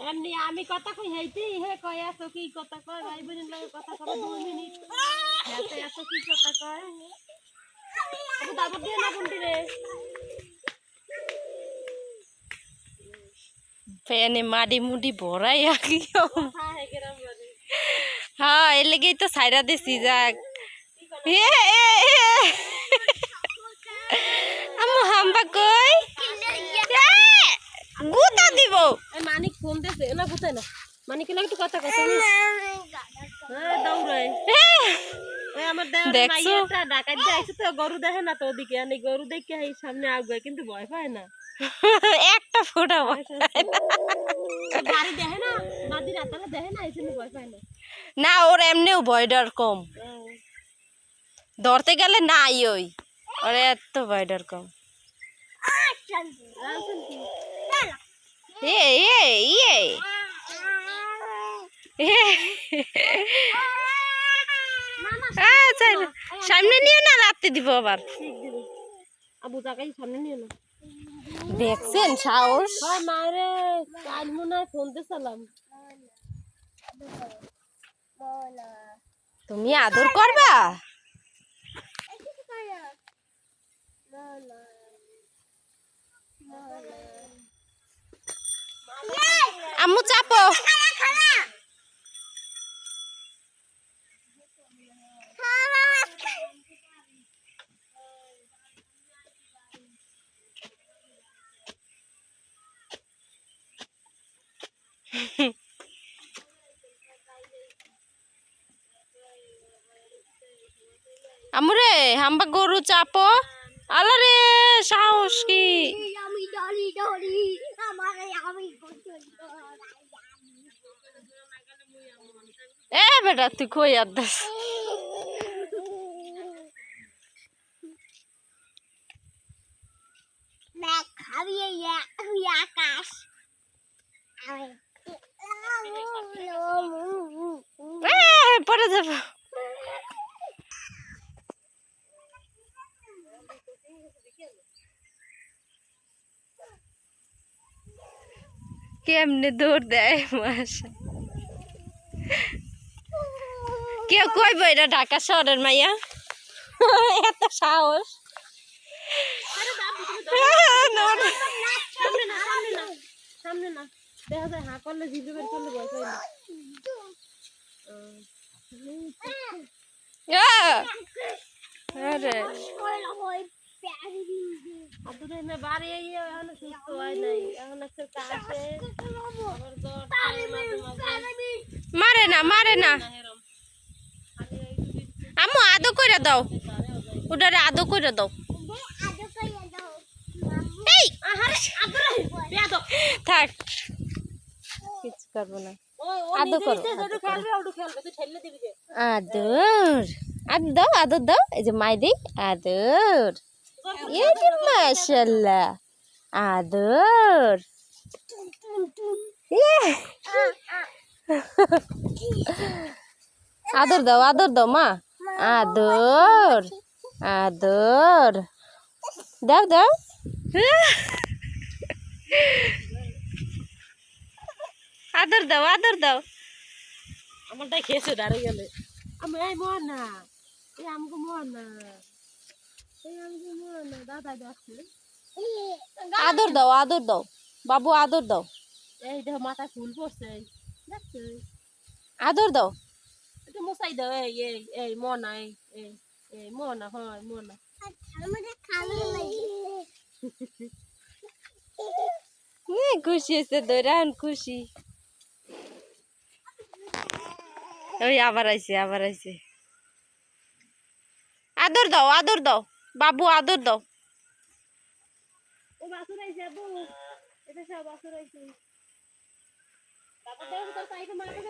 এমনি আমি কথা কই হেইতি হে কয় এত কি কথা কয় ভাই বোনের লাগে কথা কবে 2 মিনিট এত কি কথা কয় আবু দাবত দিয়ে না কোনটি রে ফেনে মাটি মুটি ভরাই আকি হ্যাঁ হে গেরাম বাড়ি হ্যাঁ এর লেগেই তো ছাইরা দিছি যাক আম্মু হাম্বা কই গুতা দিব এই মানিক ফোন দিছে না কোথায় না মানিকের লাগে একটু কথা কইছ হ্যাঁ দৌড়ায় ওই আমার দেওরের দেখছো? মাইয়াটা ঢাকায় দিয়ে আইছে তো গরু দেখে না তো ওদিকে আনি গরু দেখে এই সামনে আগে কিন্তু ভয় পায় না একটা ফোঁটা ভয় পায় না। গাড়ি দেখে না বাদি রাতালে দেখে না এই জন্য ভয় পায় না না ওর এমনিও ভয় ডর কম ধরতে গেলে নাই ওই ওর এত ভয় ডর কম এ এ ইয়ে আচ্ছা সামনে নিও না লাত্তি দিব আবার আবু তাকাই সামনে নিও না দেখছেন সাহস হয় মারে কাল মনে হয় ফোন দিছিলাম তুমি আদর করবা আম্মু চাপো আমরে হাম্বা গরু চাপো আলারে সাহস কি আমি ডরি ডরি আমি এ বেটা তুই কই আদাস मैं खावी ये आकाश পড়ে যাব কেমনে দৌড় দেয় মাসা কেউ কইব এটা ঢাকা শহরের মাইয়া এত সাহস সামনে না সামনে না সামনে না দেখা যায় হা করলে জিভে বের করলে ভয় পাই না আরে আদুরে না বাড়ি আইয়ে এখন সুস্থ হয় নাই এখন একটা কাছে আবার জ্বর মারে না মারে না আম্মু আদো কইরা দাও ওটারে আদো কইরা দাও এই থাক কিছু করবো না আদর করো, আদর করো। আদর আদর দাও আদর দাও এই যে মাই দেই আদর এই যে মাশাআল্লাহ আদর আদর দাও মা আদর আদর দাও দাও আদর দাও আমারটা খেয়েছে দাঁড়ে গেলে আমি এই মোহনা এই আমাকে মোহনা দাদা দেখছে আদর দাও বাবু আদর দাও এই দেখো মাথায় ফুল পড়ছে দেখছে আদর দাও এটা মশাই দাও এই মোহনা এই মোহনা হয় মোহনা খুশি হয়েছে দৈরান খুশি ওই আবার আইছে আদর দাও বাবু আদর দাও ও বাসুর আইছে আবু এটা সব বাসুর আইছে বাবা দেখো তো তাইকে মারতে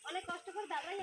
অনেক কষ্ট করে দাঁড়াই